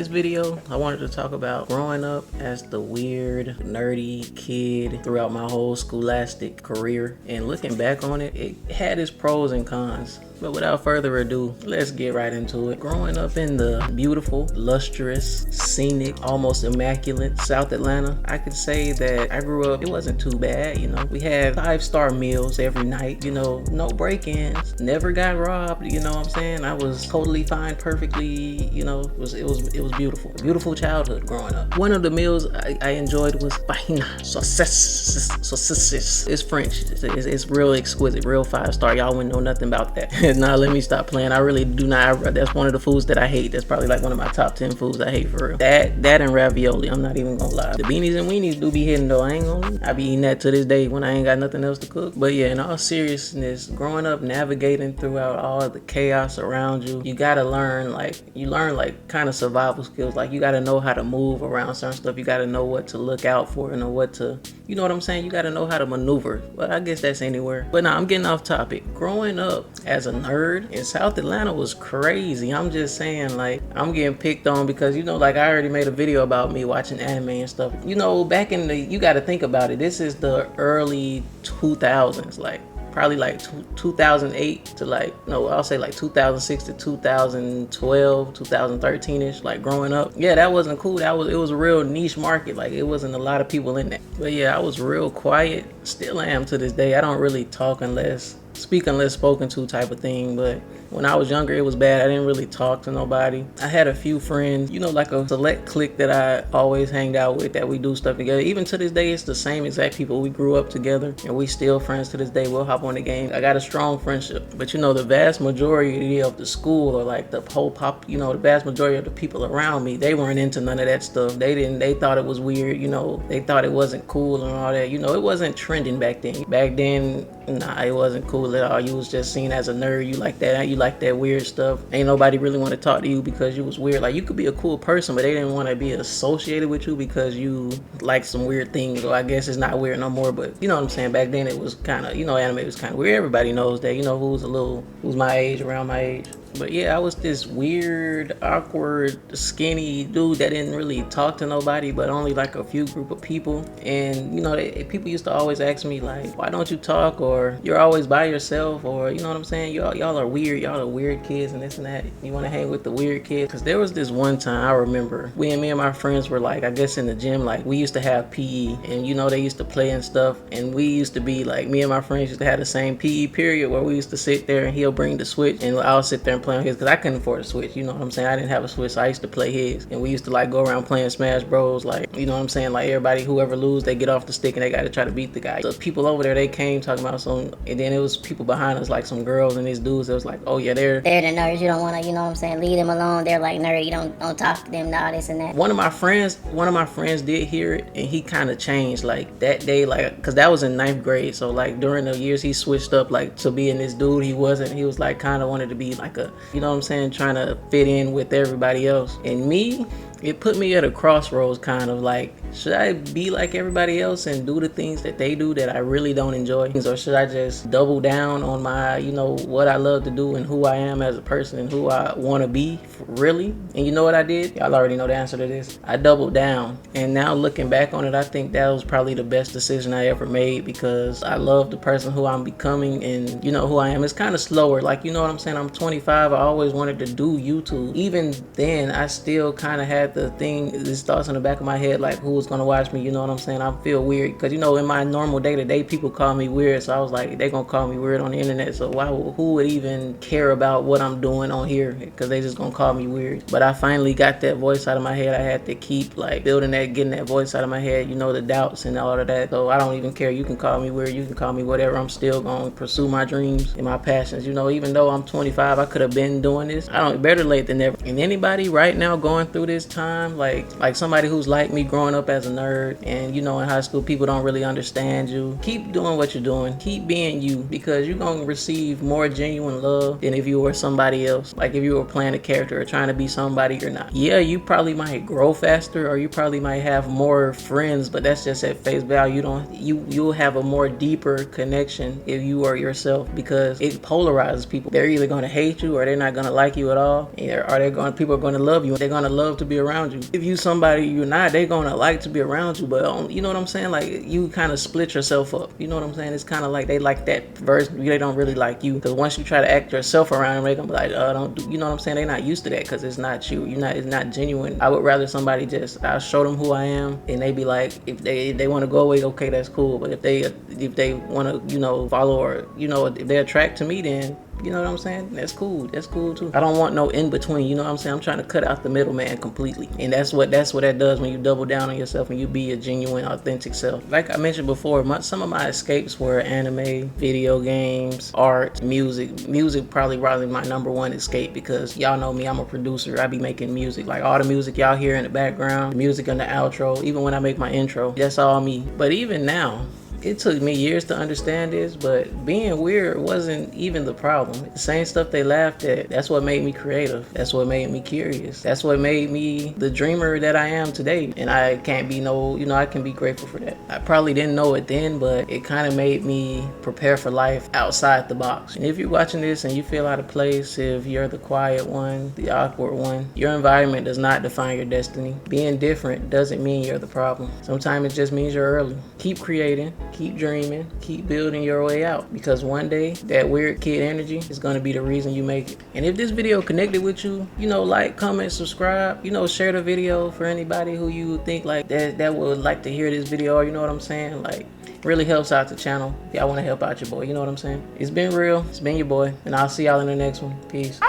video, I wanted to talk about growing up as the weird, nerdy kid throughout my whole scholastic career. And looking back on it, it had its pros and cons. But without further ado, let's get right into it. Growing up in the beautiful, lustrous, scenic, almost immaculate South Atlanta, I could say that I grew up, it wasn't too bad, We had 5-star meals every night, no break-ins, never got robbed, what I'm saying? I was totally fine, perfectly, it was beautiful. Beautiful childhood growing up. One of the meals I enjoyed was fajina saucisses. It's French. It's real exquisite, real 5-star. Y'all wouldn't know nothing about that. Nah, let me stop playing. I really do not. That's one of the foods that I hate. That's probably like one of my top 10 foods I hate for real. That and ravioli. I'm not even gonna lie. The beanies and weenies do be hitting though. I ain't gonna. I be eating that to this day when I ain't got nothing else to cook. But yeah, in all seriousness, growing up, navigating throughout all the chaos around you, you gotta learn kind of survival skills. Like you gotta know how to move around certain stuff. You gotta know what to look out for and know what to, you know what I'm saying? You gotta know how to maneuver. But I guess that's anywhere. But nah, I'm getting off topic. Growing up as a nerd in South Atlanta was crazy. I'm just saying, like, I'm getting picked on because, I already made a video about me watching anime and stuff. Back in you gotta think about it. This is the early 2000s, probably 2008 to I'll say 2006 to 2012, 2013ish, growing up. Yeah, that wasn't cool. It was a real niche market. It wasn't a lot of people in that. But yeah, I was real quiet. Still am to this day. I don't really talk unless spoken to type of thing. But when I was younger, it was bad. I didn't really talk to nobody. I had a few friends, like a select clique that I always hanged out with, that we do stuff together. Even to this day, it's the same exact people. We grew up together and we still friends to this day. We'll hop on the game. I got a strong friendship. But the vast majority of the school, or the whole the vast majority of the people around me, they weren't into none of that stuff. They thought it was weird, they thought it wasn't cool and all that. It wasn't trending back then. Back then, nah, it wasn't cool at all. You was just seen as a nerd. You like that weird stuff. Ain't nobody really want to talk to you because you was weird. You could be a cool person, but they didn't want to be associated with you because you like some weird things. Or I guess it's not weird no more, but you know what I'm saying? Back then it was kind of, anime was kind of weird. Everybody knows that, who's my age, around my age. But yeah, I was this weird, awkward, skinny dude that didn't really talk to nobody, but only a few group of people. And people used to always ask me why don't you talk, or you're always by yourself, or you know what I'm saying? Y'all are weird. Y'all are weird kids and this and that. You want to hang with the weird kids? Because there was this one time I remember me and my friends were I guess in the gym, we used to have PE, and they used to play and stuff, and we used to be me and my friends used to have the same PE period where we used to sit there and he'll bring the Switch and I'll sit there and play on his, because I couldn't afford a Switch, you know what I'm saying? I didn't have a Switch, so I used to play his, and we used to go around playing Smash Bros, you know what I'm saying? Everybody, whoever lose, they get off the stick and they got to try to beat the guy. The people over there, they came talking about some, and then it was people behind us, some girls and these dudes that was oh yeah, they're the nerds. You don't want to, you know what I'm saying, leave them alone. They're nerd. You don't talk to them, nah, this and that. One of my friends did hear it, and he kind of changed that day, because that was in 9th grade. So during the years he switched up to being this dude he wasn't. He was kind of wanted to be a, you know what I'm saying, trying to fit in with everybody else. And me, it put me at a crossroads, kind of should I be like everybody else and do the things that they do that I really don't enjoy, or should I just double down on my, what I love to do and who I am as a person and who I want to be really? And you know what I did? Y'all already know the answer to this. I doubled down, and now looking back on it, I think that was probably the best decision I ever made, because I love the person who I'm becoming, and who I am. It's kind of slower, you know what I'm saying? I'm 25. I always wanted to do YouTube. Even then, I still kind of had these thoughts in the back of my head, who was gonna watch me, you know what I'm saying? I feel weird because in my normal day-to-day people call me weird, so I was they gonna call me weird on the internet, so who would even care about what I'm doing on here, because they just gonna call me weird. But I finally got that voice out of my head. I had to keep building that, getting that voice out of my head, the doubts and all of that. So I don't even care. You can call me weird, you can call me whatever. I'm still gonna pursue my dreams and my passions. Even though I'm 25, I could have been doing this. Better late than never. And anybody right now going through this time, like somebody who's like me, growing up as a nerd, and in high school people don't really understand you, keep doing what you're doing. Keep being you, because you're gonna receive more genuine love than if you were somebody else. If you were playing a character or trying to be somebody you're not. Yeah, you probably might grow faster, or you probably might have more friends, but that's just at face value. You'll have a more deeper connection if you are yourself, because it polarizes people. They're either gonna hate you or they're not gonna like you at all. People are gonna love you. They're gonna love to be around around you. If you somebody you're not, they gonna like to be around you, but you know what I'm saying? Like, you kind of split yourself up. You know what I'm saying? It's kind of like they like that version. They don't really like you, because once you try to act yourself around them, they gonna be like, don't do. You know what I'm saying? They're not used to that because it's not you. It's not genuine. I would rather somebody I'll show them who I am, and they be like, if they want to go away, okay, that's cool. But if they want to, follow, or if they're attracted to me, then you know what I'm saying? That's cool. That's cool too. I don't want no in between. You know what I'm saying? I'm trying to cut out the middleman completely. And that's what that does when you double down on yourself and you be a genuine, authentic self. Like I mentioned before, some of my escapes were anime, video games, art, music. Music probably my number one escape, because y'all know me, I'm a producer. I be making music. Like all the music y'all hear in the background, the music in the outro, even when I make my intro, that's all me. But even now, it took me years to understand this, but being weird wasn't even the problem. The same stuff they laughed at, that's what made me creative. That's what made me curious. That's what made me the dreamer that I am today. And I can't be I can be grateful for that. I probably didn't know it then, but it kind of made me prepare for life outside the box. And if you're watching this and you feel out of place, if you're the quiet one, the awkward one, your environment does not define your destiny. Being different doesn't mean you're the problem. Sometimes it just means you're early. Keep creating. Keep dreaming, keep building your way out, because one day that weird kid energy is going to be the reason you make it. And if this video connected with you, like, comment, subscribe, share the video for anybody who you think like that would like to hear this video, or you know what I'm saying? Like, really helps out the channel. Y'all want to help out your boy, you know what I'm saying? It's been real, it's been your boy, and I'll see y'all in the next one. Peace.